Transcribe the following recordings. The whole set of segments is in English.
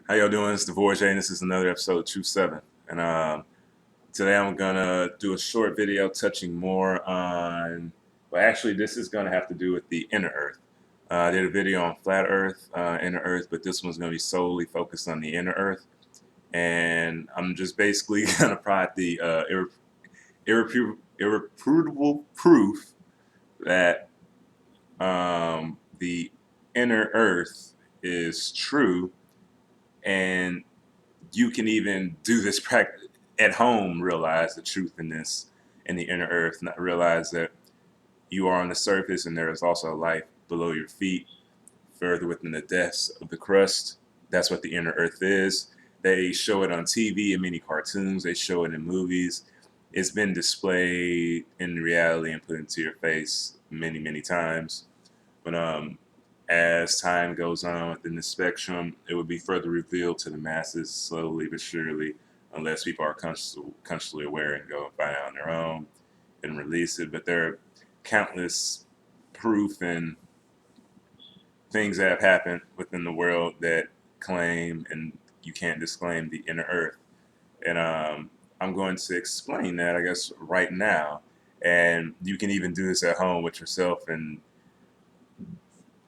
How y'all doing? It's Devorjae, and this is another episode of TRU7. And today I'm gonna do a short video touching more on. Well, actually, this is gonna have to do with the inner Earth. I did a video on flat Earth, inner Earth, but this one's gonna be solely focused on the inner Earth. And I'm just basically gonna provide the irrefutable proof that the inner Earth is true, and you can even do this practice at home, realize the truth in this, in the inner earth, not realize that you are on the surface and there is also a life below your feet, further within the depths of the crust. That's what the inner earth is. They show it on TV in many cartoons, they show it in movies. It's been displayed in reality and put into your face many, many times. But as time goes on within the spectrum, it will be further revealed to the masses slowly but surely, unless people are consciously aware and go and find out on their own and release it. But there are countless proof and things that have happened within the world that claim and you can't disclaim the inner earth. And I'm going to explain that, I guess, right now. And you can even do this at home with yourself and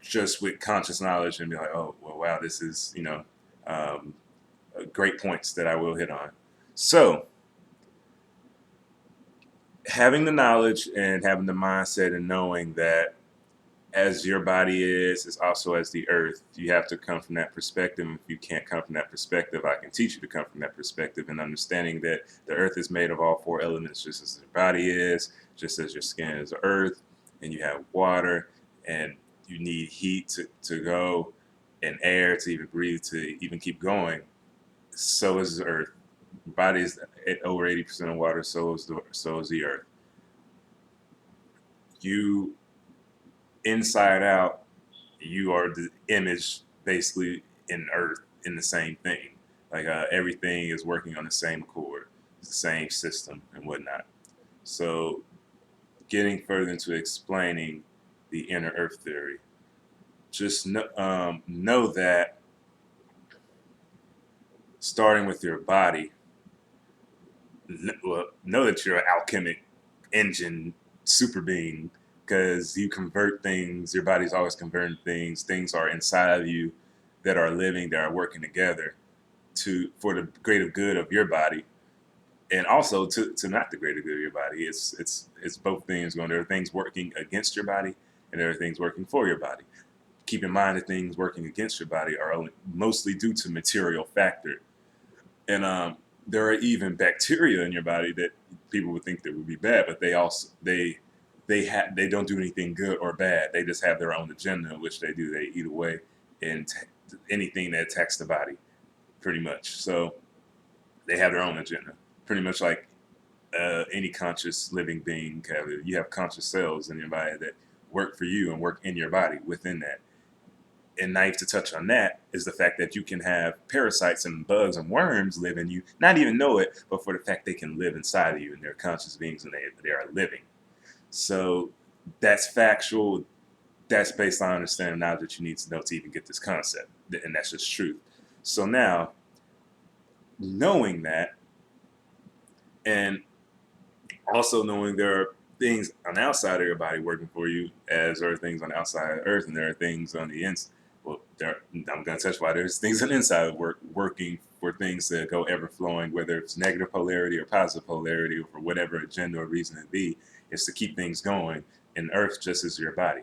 just with conscious knowledge and be like, oh, well, wow, this is, um, great points that I will hit on. So, having the knowledge and having the mindset and knowing that as your body is also as the earth, you have to come from that perspective. If you can't come from that perspective, I can teach you to come from that perspective, and understanding that the earth is made of all four elements, just as your body is, just as your skin is earth, and you have water, and you need heat to go, and air to even breathe, to even keep going. So is the earth. Body is at over 80% of water, so is the earth. You, inside out, you are the image basically in earth, in the same thing. Like everything is working on the same accord, the same system and whatnot. So getting further into explaining the inner earth theory, just know that starting with your body, well, know that you're an alchemic engine super being, because you convert things. Your body's always converting things. Things are inside of you that are living, that are working together to for the greater good of your body, and also to not the greater good of your body. It's both things going. There are things working against your body, and there are things working for your body. Keep in mind that things working against your body are only mostly due to material factor. And there are even bacteria in your body that people would think that would be bad, but they don't do anything good or bad. They just have their own agenda, which they do. They eat away in anything that attacks the body, pretty much. So they have their own agenda, pretty much like any conscious living being. You have conscious cells in your body that work for you and work in your body within that. And knife to touch on that is the fact that you can have parasites and bugs and worms live in you, not even know it, but for the fact they can live inside of you and they're conscious beings and they are living. So that's factual. That's based on understanding knowledge that you need to know to even get this concept. And that's just truth. So now, knowing that, and also knowing there are things on the outside of your body working for you, as there are things on the outside of the earth, and there are things on the inside. Well, I'm going to touch why there's things on the inside of working for things to go ever flowing, whether it's negative polarity or positive polarity, or for whatever agenda or reason it be, is to keep things going in earth just as your body.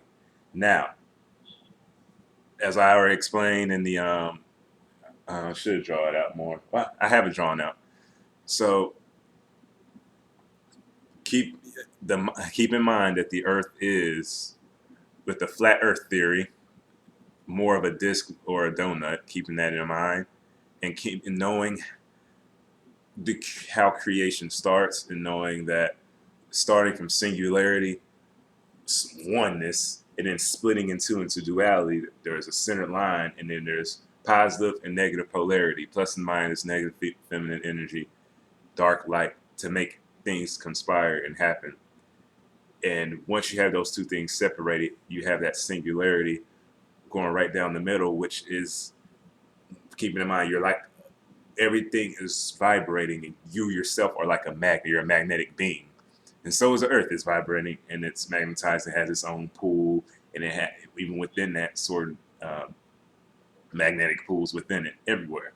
Now, as I already explained in the I should draw it out more. Well, I have it drawn out. So keep keep in mind that the Earth is, with the flat Earth theory, more of a disc or a donut. Keeping that in mind, and keep knowing how creation starts, and knowing that starting from singularity, oneness, and then splitting into duality, there is a center line, and then there's positive and negative polarity, plus and minus, negative feminine energy, dark light, to make things conspire and happen. And once you have those two things separated, you have that singularity going right down the middle, which is keeping in mind, you're like, everything is vibrating, and you yourself are like a magnet. You're a magnetic being, and so is the Earth. It's vibrating and it's magnetized. It has its own pull, and even within that sort of magnetic pools within it everywhere,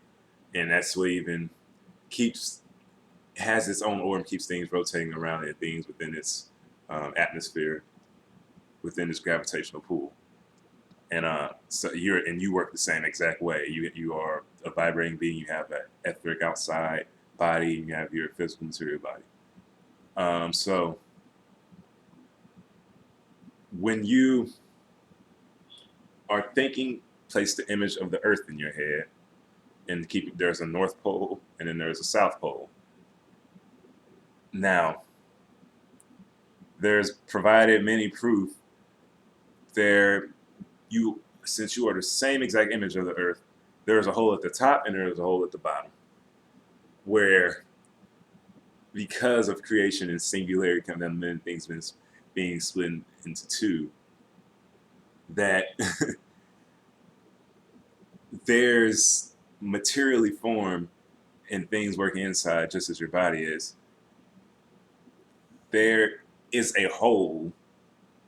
and that's what even keeps has its own orb, keeps things rotating around and things within its atmosphere, within its gravitational pull. And so you work the same exact way. You are a vibrating being. You have an etheric outside body. And you have your physical material body. So when you are thinking, place the image of the Earth in your head, and there's a North Pole and then there's a South Pole. Now, there's provided many proof there since you are the same exact image of the Earth, there's a hole at the top and there's a hole at the bottom, where because of creation and singularity, kind of many things being split into two, that there's materially formed and things working inside, just as your body is. There is a hole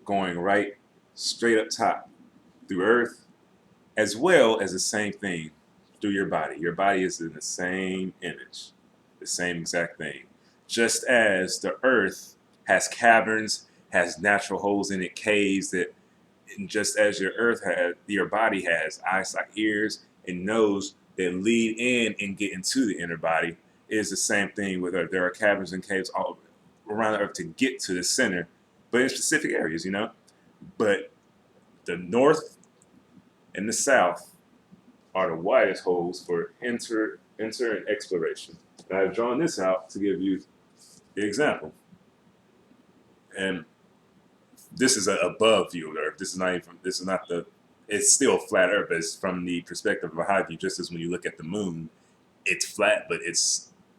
going right straight up top through Earth, as well as the same thing through your body. Your body is in the same image, the same exact thing. Just as the Earth has caverns, has natural holes in it, caves that, and just as your body has eyes like ears and nose that lead in and get into the inner body, it is the same thing with Earth. There are caverns and caves all around the Earth to get to the center, but in specific areas, But the North and the South are the widest holes for enter and exploration. And I've drawn this out to give you the example. And this is an above view of Earth. This is not it's still flat Earth, but it's from the perspective of a high view, just as when you look at the moon, it's flat, but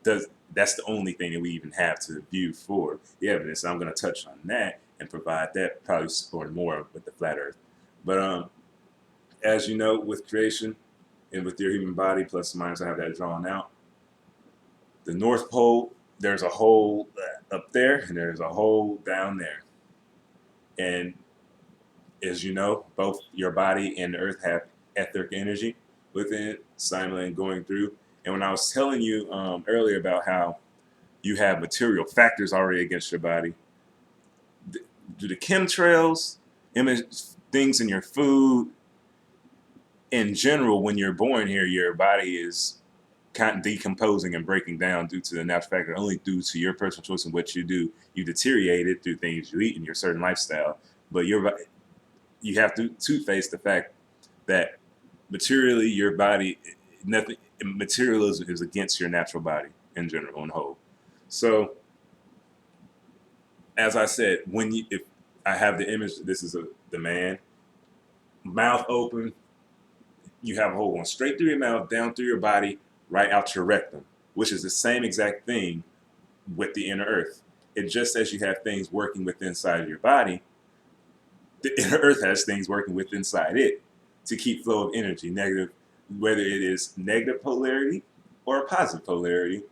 that's the only thing that we even have to view for the evidence. So I'm going to touch on that and provide that, probably support more with the flat Earth. But as you know, with creation and with your human body, plus or minus, I have that drawn out. The North Pole, there's a hole up there, and there's a hole down there. And as you know, both your body and the Earth have etheric energy within it, simultaneously going through. And when I was telling you earlier about how you have material factors already against your body, do the chemtrails, things in your food, in general, when you're born here, your body is kind of decomposing and breaking down due to the natural factor, only due to your personal choice and what you do. You deteriorate it through things you eat and your certain lifestyle. But you have to face the fact that materially your body, materialism is against your natural body in general, on whole. So, as I said, if I have the image, this is the man, mouth open, you have a hole going straight through your mouth, down through your body, right out your rectum, which is the same exact thing with the inner Earth. It just as you have things working within inside of your body, the inner Earth has things working within inside it to keep flow of energy, negative, whether it is negative polarity or a positive polarity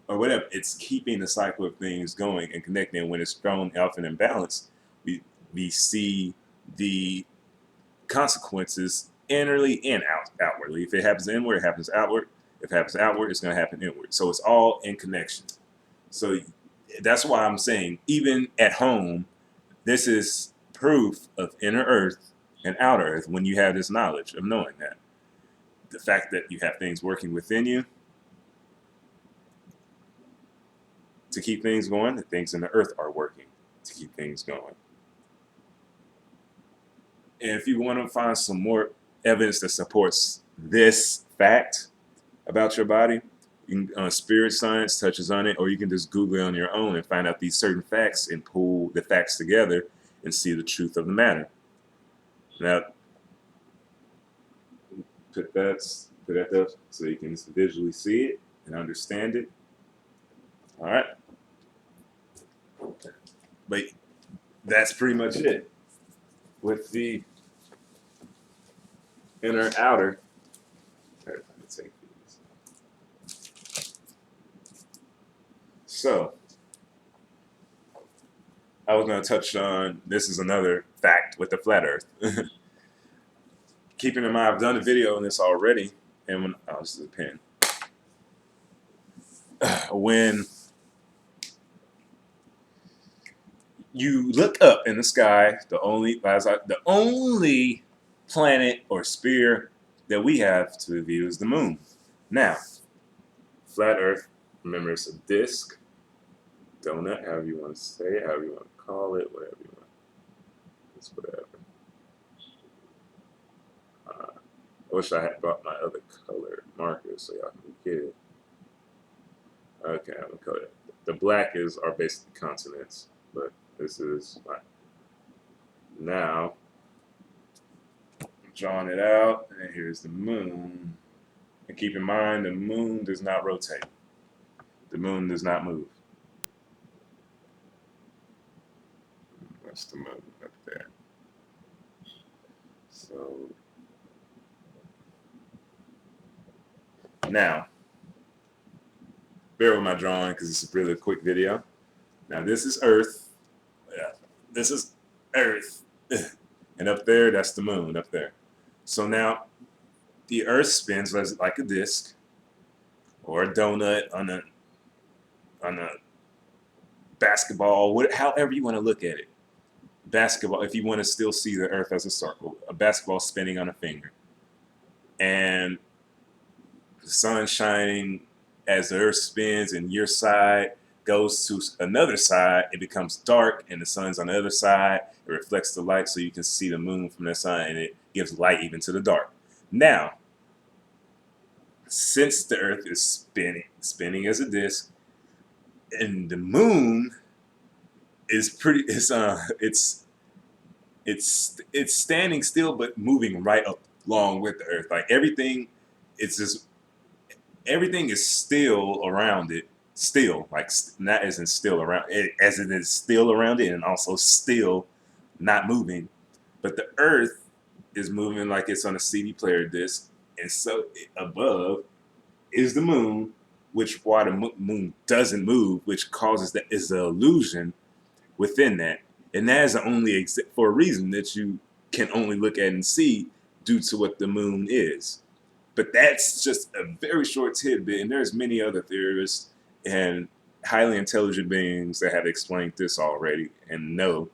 or whatever. It's keeping the cycle of things going and connecting. When it's thrown off and imbalanced, we see the consequences inwardly and outwardly. If it happens inward, it happens outward. If it happens outward, it's going to happen inward. So it's all in connection. So that's why I'm saying, even at home, this is proof of inner Earth and outer Earth when you have this knowledge of knowing that. The fact that you have things working within you to keep things going, the things in the Earth are working to keep things going. And if you want to find some more evidence that supports this fact about your body, Spirit Science touches on it, or you can just Google it on your own and find out these certain facts and pull the facts together and see the truth of the matter. Now, put that there so you can visually see it and understand it. All right. But that's pretty much it with the inner outer. take these. So I was going to touch on, this is another fact with the flat Earth. Keeping in mind, I've done a video on this already, and when, oh, this is a pen. When you look up in the sky, the only planet or sphere that we have to view is the moon. Now, flat Earth, remember it's a disc, donut, however you want to say it, however you want to call it, whatever you want. It's whatever. I wish I had brought my other color markers so y'all can get it. Okay, I'm gonna color it. The black are basically continents, but this is my, now I'm drawing it out, and here's the moon. And keep in mind, the moon does not rotate. The moon does not move. That's the moon up there. So now, bear with my drawing because it's a really quick video. Now this is Earth. Yeah, this is Earth. And up there, that's the moon up there. So now the Earth spins like a disc or a donut on a basketball, however you want to look at it. Basketball, if you want to still see the Earth as a circle, a basketball spinning on a finger. And the sun shining as the Earth spins and your side goes to another side, it becomes dark, and the sun's on the other side. It reflects the light so you can see the moon from the sun, and it gives light even to the dark. Now, since the Earth is spinning as a disc, and the moon is it's standing still but moving right along with the Earth. Like everything is still around it. Still, like not as in still around it, as it is still around it, and also still not moving. But the Earth is moving like it's on a CD player disc, and so above is the moon, why the moon doesn't move, which causes that is the illusion within that. And that is only for a reason that you can only look at and see due to what the moon is. But that's just a very short tidbit, and there's many other theorists and highly intelligent beings that have explained this already and know.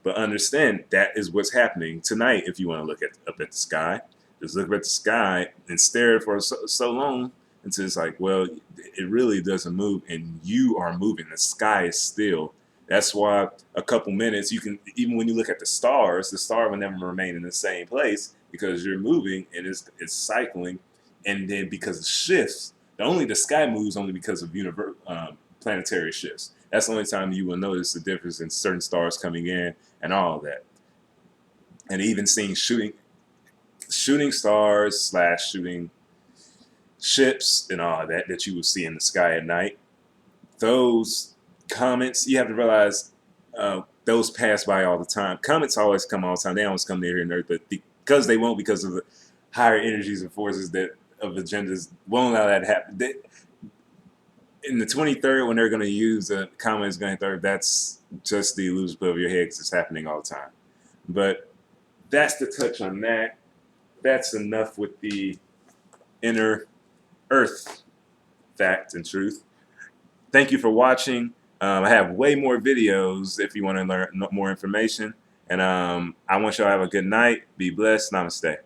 But understand that is what's happening tonight. If you want to look up at the sky, just look up at the sky and stare for so long until it's like, well, it really doesn't move, and you are moving. The sky is still. That's why a couple minutes, you can, even when you look at the star will never remain in the same place because you're moving and it's cycling. And then because of shifts, the sky moves only because of planetary shifts. That's the only time you will notice the difference in certain stars coming in and all of that. And even seeing shooting stars / shooting ships and all of that you will see in the sky at night. Those comets, you have to realize those pass by all the time. Comets always come all the time. They always come near here on Earth, but because they won't, because of the higher energies and forces of agendas, won't allow that to happen. In the 23rd, when they're going to use a comet is going third, that's just the illusion of your head because it's happening all the time. But that's the touch on that. That's enough with the inner Earth fact and truth. Thank you for watching. I have way more videos if you want to learn more information. And I want y'all to have a good night. Be blessed. Namaste.